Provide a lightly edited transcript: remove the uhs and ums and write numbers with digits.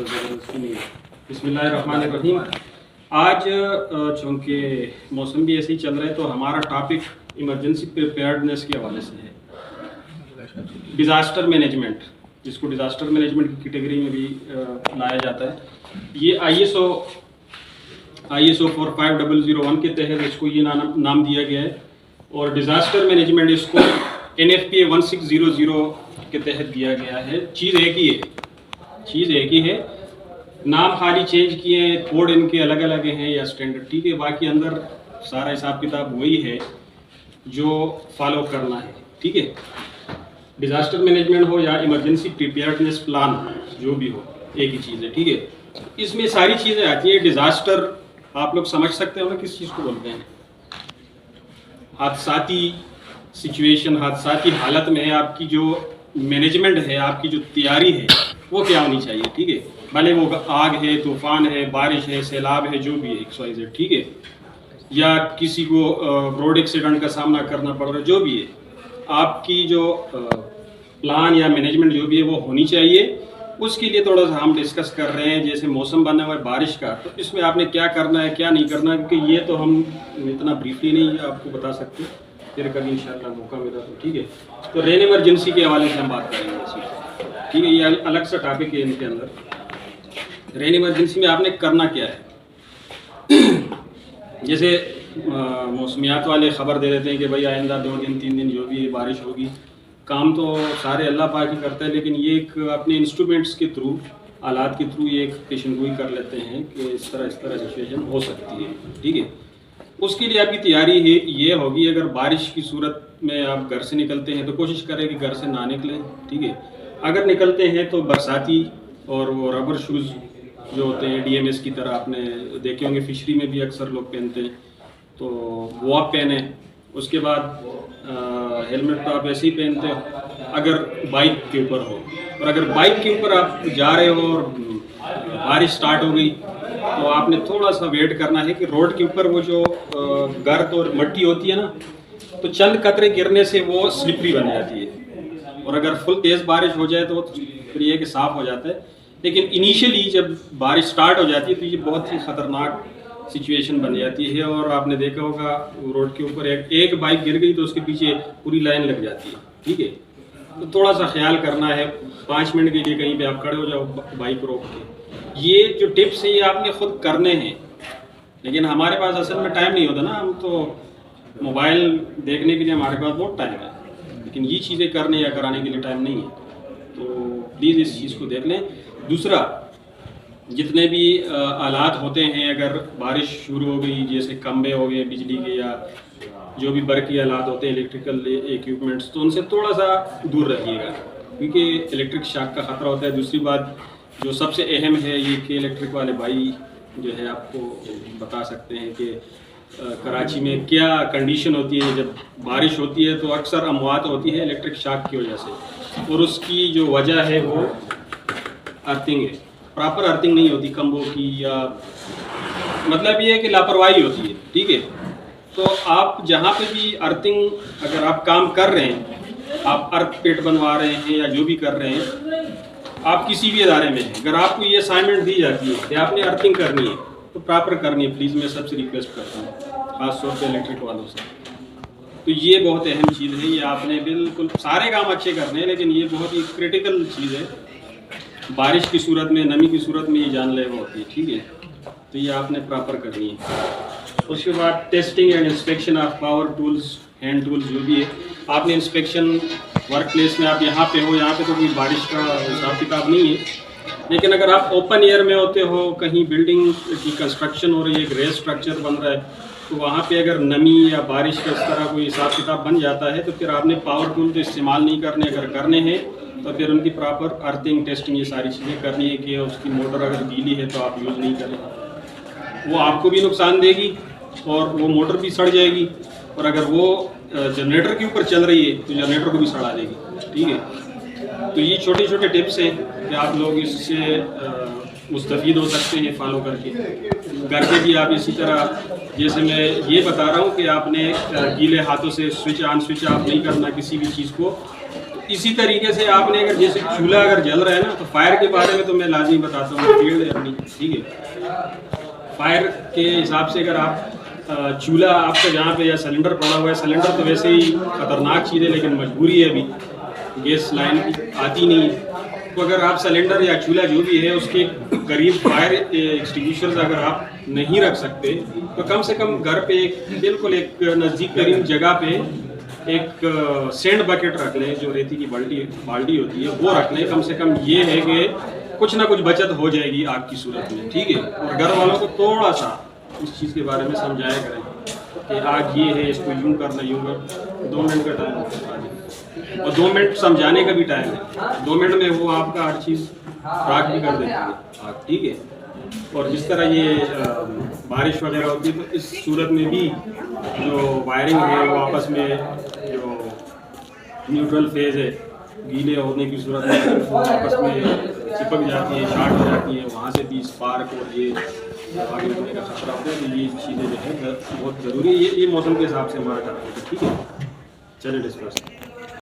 بسم اللہ الرحمن الرحیم. آج چونکہ موسم بھی ایسے ہی چل رہا ہے تو ہمارا ٹاپک ایمرجنسی پریپیئرڈنیس کے حوالے سے ہے. ڈیزاسٹر مینجمنٹ، جس کو ڈیزاسٹر مینجمنٹ کی کیٹیگری میں بھی لایا جاتا ہے. یہ ISO 45001 کے تحت اس کو یہ نام دیا گیا ہے، اور ڈیزاسٹر مینجمنٹ اس کو NFPA 1600 کے تحت دیا گیا ہے. چیز ایک ہی ہے، نام خالی چینج کیے ہیں، کوڈ ان کے الگ الگ ہیں یا اسٹینڈرڈ، ٹھیک ہے. باقی اندر سارا حساب کتاب وہی ہے جو فالو کرنا ہے، ٹھیک ہے. ڈیزاسٹر مینجمنٹ ہو یا ایمرجنسی پریپیئرڈنیس پلان، جو بھی ہو ایک ہی چیز ہے، ٹھیک ہے. اس میں ساری چیزیں آتی ہیں. ڈیزاسٹر آپ لوگ سمجھ سکتے ہو نا کس چیز کو بولتے ہیں. حادثاتی سچویشن، حادثاتی حالت میں آپ کی جو مینجمنٹ ہے، آپ کی جو تیاری ہے وہ کیا ہونی چاہیے، ٹھیک ہے. بھلے وہ آگ ہے، طوفان ہے، بارش ہے، سیلاب ہے، جو بھی ہے XYZ، ٹھیک ہے. یا کسی کو روڈ ایکسیڈنٹ کا سامنا کرنا پڑ رہا ہے، جو بھی ہے، آپ کی جو پلان یا مینجمنٹ جو بھی ہے وہ ہونی چاہیے. اس کے لیے تھوڑا سا ہم ڈسکس کر رہے ہیں. جیسے موسم بنا ہوا ہے بارش کا، تو اس میں آپ نے کیا کرنا ہے کیا نہیں کرنا ہے، کیونکہ یہ تو ہم اتنا بریفلی نہیں آپ کو بتا سکتے. پھر کبھی انشاءاللہ موقع ملا تو ٹھیک ہے. تو رین ایمرجنسی کے حوالے سے ہم بات کریں گے اس میں، ٹھیک ہے. یہ الگ سا ٹاپک ہے ان کے اندر. رین ایمرجنسی میں آپ نے کرنا کیا ہے. جیسے موسمیات والے خبر دے دیتے ہیں کہ بھائی آئندہ 2 دن 3 دن جو بھی ہے بارش ہوگی. کام تو سارے اللہ پاک ہی کرتا ہے، لیکن یہ ایک اپنے انسٹرومنٹس کے تھرو، آلات کے تھرو یہ ایک پیشن گوئی کر لیتے ہیں کہ اس طرح سچویشن ہو سکتی ہے، ٹھیک ہے. اس کے لیے آپ کی تیاری ہے یہ ہوگی، اگر بارش کی صورت میں آپ گھر سے نکلتے ہیں تو کوشش کریں کہ گھر سے نہ نکلیں، ٹھیک ہے. اگر نکلتے ہیں تو برساتی اور وہ ربر شوز جو ہوتے ہیں DMS کی طرح آپ نے دیکھے ہوں گے، فشری میں بھی اکثر لوگ پہنتے ہیں، تو وہ آپ پہنیں. اس کے بعد ہیلمٹ تو آپ ایسے ہی پہنتے ہو اگر بائک کے اوپر ہو. اور اگر بائک کے اوپر آپ جا رہے ہو اور بارش سٹارٹ ہو گئی تو آپ نے تھوڑا سا ویٹ کرنا ہے کہ روڈ کے اوپر وہ جو گرد اور مٹی ہوتی ہے نا، تو چند قطرے گرنے سے وہ سلپری بن جاتی ہے. اور اگر فل تیز بارش ہو جائے تو پھر یہ کہ صاف ہو جاتا ہے. لیکن انیشلی جب بارش سٹارٹ ہو جاتی ہے تو یہ بہت ہی خطرناک سچویشن بن جاتی ہے. اور آپ نے دیکھا ہوگا روڈ کے اوپر ایک بائک گر گئی تو اس کے پیچھے پوری لائن لگ جاتی ہے، ٹھیک ہے. تو تھوڑا سا خیال کرنا ہے. 5 منٹ کے لیے کہیں پہ آپ کھڑے ہو جاؤ بائک روک کے. یہ جو ٹپس ہیں یہ آپ نے خود کرنے ہیں، لیکن ہمارے پاس اصل میں ٹائم نہیں ہوتا نا. ہم تو موبائل دیکھنے کے لیے ہمارے پاس بہت ٹائم ہے، لیکن یہ چیزیں کرنے یا کرانے کے لیے ٹائم نہیں ہے. تو پلیز اس چیز کو دیکھ لیں. دوسرا، جتنے بھی آلات ہوتے ہیں، اگر بارش شروع ہو گئی، جیسے کھمبے ہو گئے بجلی کے یا جو بھی برقی آلات ہوتے ہیں، الیکٹریکل ایکوپمنٹس، تو ان سے تھوڑا سا دور رہیے گا، کیونکہ الیکٹرک شاک کا خطرہ ہوتا ہے. دوسری بات جو سب سے اہم ہے یہ کہ الیکٹرک والے بھائی جو ہے آپ کو بتا سکتے ہیں کہ کراچی میں کیا کنڈیشن ہوتی ہے. جب بارش ہوتی ہے تو اکثر اموات ہوتی ہے الیکٹرک شاک کی وجہ سے، اور اس کی جو وجہ ہے وہ ارتھنگ ہے. پراپر ارتھنگ نہیں ہوتی کمبوں کی، یا مطلب یہ ہے کہ لاپرواہی ہوتی ہے، ٹھیک ہے. تو آپ جہاں پہ بھی ارتھنگ اگر آپ کام کر رہے ہیں، آپ ارتھ پیٹ بنوا رہے ہیں یا جو بھی کر رہے ہیں، آپ کسی بھی ادارے میں ہیں، اگر آپ کو یہ اسائنمنٹ دی جاتی ہے کہ آپ نے ارتھنگ کرنی ہے تو پراپر کرنی ہے. پلیز میں سب سے ریکویسٹ کرتا ہوں، خاص طور پہ الیکٹرک والوں سے. تو یہ بہت اہم چیز ہے. یہ آپ نے بالکل سارے کام اچھے کرنے ہیں، لیکن یہ بہت ہی کریٹیکل چیز ہے. بارش کی صورت میں، نمی کی صورت میں یہ جان لیوا ہوتی ہے، ٹھیک ہے. تو یہ آپ نے پراپر کرنی ہے. اس کے بعد testing and inspection of power tools, hand tools جو بھی ہے آپ نے انسپیکشن ورک پلیس میں. آپ یہاں پہ ہو، یہاں پہ تو کوئی بارش کا حساب کتاب نہیں ہے، لیکن اگر آپ اوپن ایئر میں ہوتے ہو، کہیں بلڈنگ کی کنسٹرکشن ہو رہی ہے، ایک ریس اسٹرکچر بن رہا ہے، تو وہاں پہ اگر نمی یا بارش کا اس طرح کوئی حساب کتاب بن جاتا ہے تو پھر آپ نے پاور ٹول تو استعمال نہیں کرنے. اگر کرنے ہیں تو پھر ان کی پراپر ارتھنگ ٹیسٹنگ یہ ساری چیزیں کرنی ہے کہ اس کی موٹر اگر گیلی ہے تو آپ یوز نہیں کریں، وہ آپ کو بھی نقصان دے گی اور وہ موٹر بھی سڑ جائے گی. اور اگر وہ جنریٹر کے اوپر چل رہی ہے تو جنریٹر کو بھی سڑا دے گی، ٹھیک ہے. تو یہ چھوٹے چھوٹے ٹپس ہیں کہ آپ لوگ اس سے مستفید ہو سکتے ہیں فالو کر کے. گھر پہ بھی آپ اسی طرح، جیسے میں یہ بتا رہا ہوں کہ آپ نے گیلے ہاتھوں سے سوئچ آن سوئچ آف نہیں کرنا کسی بھی چیز کو. اسی طریقے سے آپ نے اگر جیسے چولہا اگر جل رہا ہے نا تو فائر کے بارے میں تو میں لازمی بتاتا ہوں فیلڈ ہے اپنی، ٹھیک ہے. فائر کے حساب سے اگر آپ چولہا آپ کا جہاں پہ یا سلنڈر پڑا ہوا ہے، سلنڈر تو ویسے ہی خطرناک چیز ہے لیکن مجبوری ہے، ابھی گیس لائن آتی نہیں، تو اگر آپ سلنڈر یا چولہا جو بھی ہے اس کے قریب فائر ایکسٹنگوشرز اگر آپ نہیں رکھ سکتے تو کم سے کم گھر پہ ایک بالکل ایک نزدیک ترین جگہ پہ ایک سینڈ بکٹ رکھ لیں، جو ریتی کی بالٹی ہوتی ہے وہ رکھ لیں. کم سے کم یہ ہے کہ کچھ نہ کچھ بچت ہو جائے گی آگ کی صورت میں، ٹھیک ہے. اور گھر والوں کو تھوڑا سا اس چیز کے بارے میں سمجھایا کریں کہ آگ یہ ہے، اس کو یوں کرنا یوں کر. 2 منٹ کا ٹائم ہوتا ہے اور 2 منٹ سمجھانے کا بھی ٹائم ہے. 2 منٹ میں وہ آپ کا ہر چیز راکھ بھی کر دیتی ہے آگ، ٹھیک ہے. اور جس طرح یہ بارش وغیرہ ہوتی ہے تو اس صورت میں بھی جو وائرنگ ہے وہ آپس میں جو نیوٹرل فیز ہے گیلے ہونے کی صورت میں وہ آپس میں چپک جاتی ہے، شارٹ ہو جاتی ہے، وہاں سے بھی اسپارک اور یہ آگ لگنے کا خطرہ ہوتا ہے. تو یہ چیزیں جو ہے بہت ضروری ہے. یہ موسم کے حساب سے ہمارا کام ہے، ٹھیک ہے. چلے ڈسکس